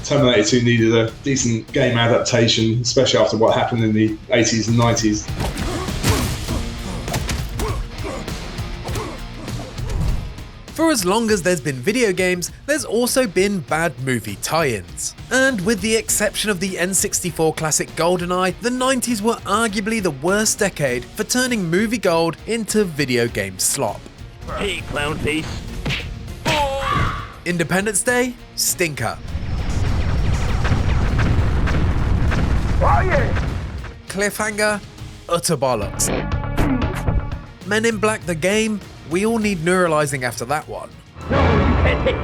Terminator 2 needed a decent game adaptation, especially after what happened in the 80s and 90s. For as long as there's been video games, there's also been bad movie tie-ins. And with the exception of the N64 classic GoldenEye, the 90s were arguably the worst decade for turning movie gold into video game slop. Hey, clown face. Independence Day? Stinker. Oh, yeah. Cliffhanger? Utter bollocks. Men in Black the game? We all need neuralizing after that one. No, you can't hit me.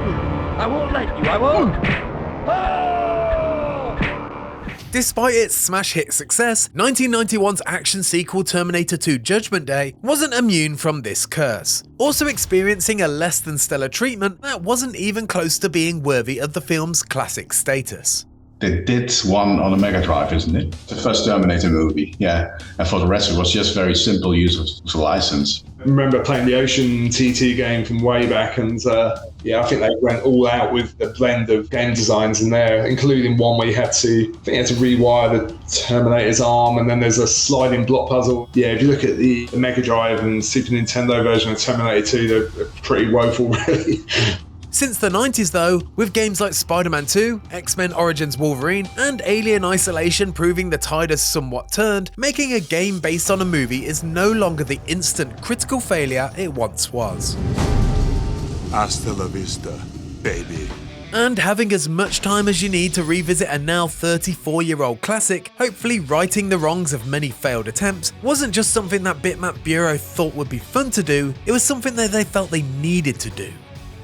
I won't let you. I won't. Oh! Despite its smash hit success, 1991's action sequel Terminator 2 Judgment Day wasn't immune from this curse, also experiencing a less than stellar treatment that wasn't even close to being worthy of the film's classic status. They did one on a Mega Drive, isn't it? The first Terminator movie, yeah. And for the rest, it was just very simple use of the license. I remember playing the Ocean TT game from way back, and I think they went all out with the blend of game designs in there, including one where you had to rewire the Terminator's arm, and then there's a sliding block puzzle. Yeah, if you look at the Mega Drive and Super Nintendo version of Terminator 2, they're pretty woeful, really. Since the 90s though, with games like Spider-Man 2, X-Men Origins Wolverine, and Alien Isolation proving the tide has somewhat turned, making a game based on a movie is no longer the instant critical failure it once was. Hasta la vista, baby. And having as much time as you need to revisit a now 34-year-old classic, hopefully righting the wrongs of many failed attempts, wasn't just something that Bitmap Bureau thought would be fun to do, it was something that they felt they needed to do.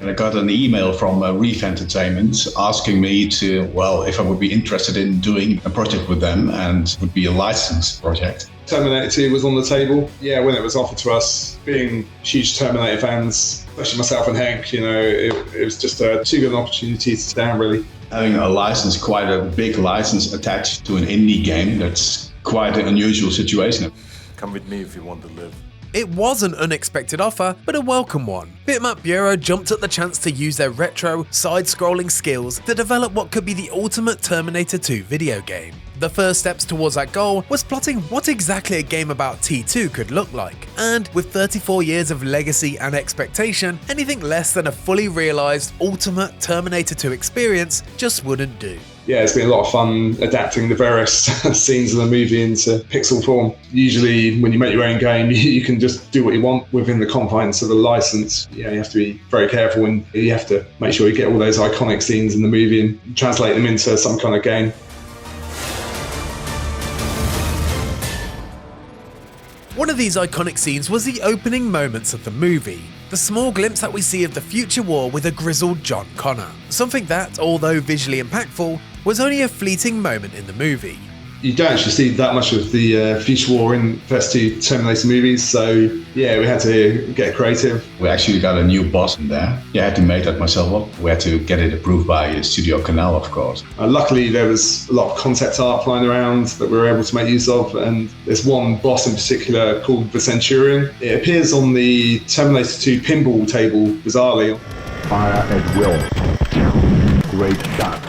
And I got an email from Reef Entertainment asking me if I would be interested in doing a project with them, and it would be a licensed project. Terminator 2 was on the table. Yeah, when it was offered to us, being huge Terminator fans, especially myself and Hank, it was just too good an opportunity to sit down, really. Having a license, quite a big license attached to an indie game, that's quite an unusual situation. Come with me if you want to live. It was an unexpected offer, but a welcome one. Bitmap Bureau jumped at the chance to use their retro, side-scrolling skills to develop what could be the ultimate Terminator 2 video game. The first steps towards that goal was plotting what exactly a game about T2 could look like, and with 34 years of legacy and expectation, anything less than a fully realised ultimate Terminator 2 experience just wouldn't do. Yeah, it's been a lot of fun adapting the various scenes of the movie into pixel form. Usually when you make your own game, you can just do what you want within the confines of the license. You have to be very careful, and you have to make sure you get all those iconic scenes in the movie and translate them into some kind of game. One of these iconic scenes was the opening moments of the movie. The small glimpse that we see of the future war with a grizzled John Connor. Something that, although visually impactful, was only a fleeting moment in the movie. You don't actually see that much of the future war in the first two Terminator movies, so yeah, we had to get creative. We actually got a new boss in there. Yeah, I had to make that myself up. We had to get it approved by Studio Canal, of course. Luckily, there was a lot of concept art flying around that we were able to make use of, and there's one boss in particular called the Centurion. It appears on the Terminator 2 pinball table, bizarrely. Fire at will. Great shot.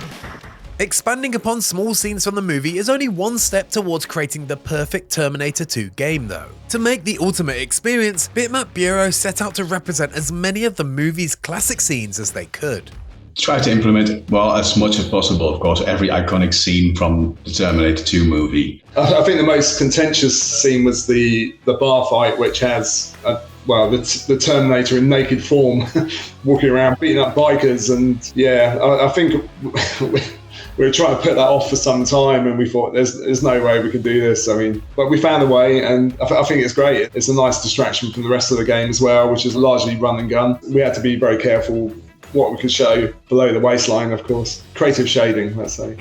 Expanding upon small scenes from the movie is only one step towards creating the perfect Terminator 2 game though. To make the ultimate experience, Bitmap Bureau set out to represent as many of the movie's classic scenes as they could. Try to implement, as much as possible, of course, every iconic scene from the Terminator 2 movie. I think the most contentious scene was the bar fight, which has the Terminator in naked form walking around beating up bikers, and yeah, I think we were trying to put that off for some time, and we thought there's no way we could do this. But we found a way, and I think it's great. It's a nice distraction from the rest of the game as well, which is largely run and gun. We had to be very careful what we could show below the waistline, of course. Creative shading, let's say.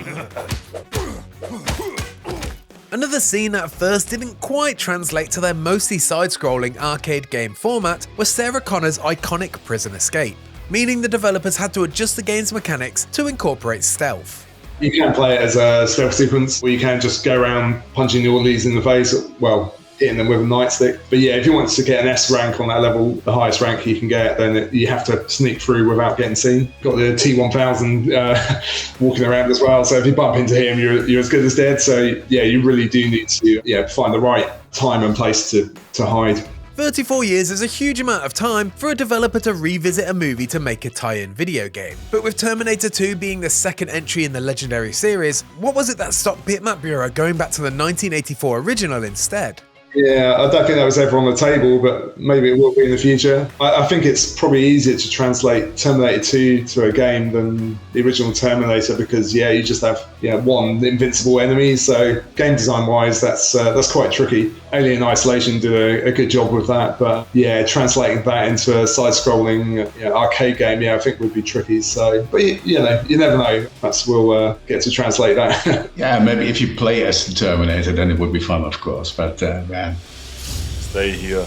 Another scene that at first didn't quite translate to their mostly side-scrolling arcade game format was Sarah Connor's iconic prison escape, meaning the developers had to adjust the game's mechanics to incorporate stealth. You can play it as a stealth sequence, or you can just go around punching the orderlies in the face. Well, hitting them with a nightstick. But yeah, if you want to get an S rank on that level, the highest rank you can get, then you have to sneak through without getting seen. Got the T1000 walking around as well, so if you bump into him, you're as good as dead. So yeah, you really do need to find the right time and place to hide. 34 years is a huge amount of time for a developer to revisit a movie to make a tie-in video game. But with Terminator 2 being the second entry in the legendary series, what was it that stopped Bitmap Bureau going back to the 1984 original instead? Yeah, I don't think that was ever on the table, but maybe it will be in the future. I think it's probably easier to translate Terminator 2 to a game than the original Terminator because, you just have one invincible enemy. So game design-wise, that's quite tricky. Alien Isolation did a good job with that, but translating that into a side-scrolling arcade game, I think would be tricky. So, but you never know. Perhaps we'll get to translate that. Yeah, maybe if you play as the Terminator, then it would be fun, of course. But Stay here.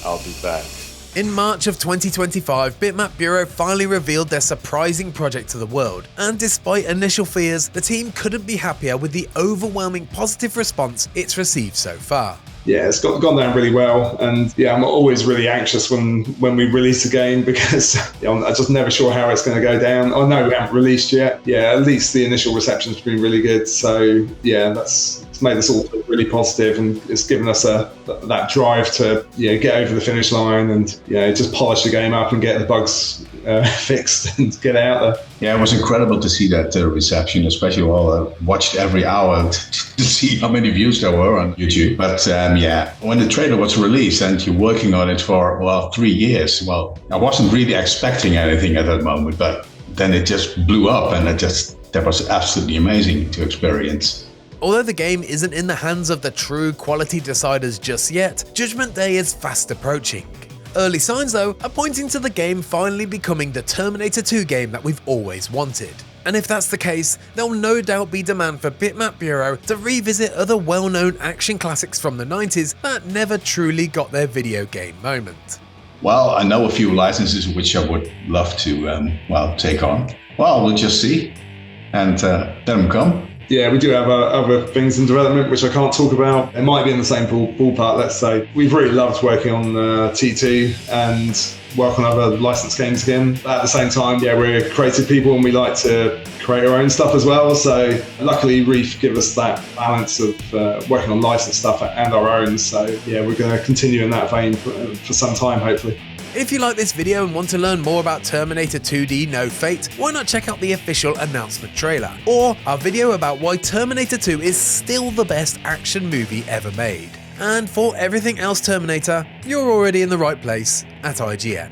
I'll be back. In March of 2025, Bitmap Bureau finally revealed their surprising project to the world, and despite initial fears, the team couldn't be happier with the overwhelming positive response it's received so far. Yeah, it's gone down really well, and I'm always really anxious when we release a game because I'm just never sure how it's going to go down. I know we haven't released yet. Yeah, at least the initial reception's been really good. So it's made us all feel really positive, and it's given us that drive to get over the finish line and just polish the game up and get the bugs fixed and get out there. Yeah, it was incredible to see that reception, especially while I watched every hour to see how many views there were on YouTube. But when the trailer was released and you're working on it for 3 years, I wasn't really expecting anything at that moment, but then it just blew up, and that was absolutely amazing to experience. Although the game isn't in the hands of the true quality deciders just yet, Judgment Day is fast approaching. Early signs, though, are pointing to the game finally becoming the Terminator 2 game that we've always wanted. And if that's the case, there'll no doubt be demand for Bitmap Bureau to revisit other well-known action classics from the 90s that never truly got their video game moment. Well, I know a few licenses which I would love to take on. Well, we'll just see and let them come. Yeah, we do have other things in development which I can't talk about. It might be in the same ballpark, let's say. We've really loved working on T2 and work on other licensed games again. But at the same time, we're creative people and we like to create our own stuff as well. So luckily, Reef give us that balance of working on licensed stuff and our own. So we're going to continue in that vein for some time, hopefully. If you like this video and want to learn more about Terminator 2D No Fate, why not check out the official announcement trailer, or our video about why Terminator 2 is still the best action movie ever made. And for everything else Terminator, you're already in the right place at IGN.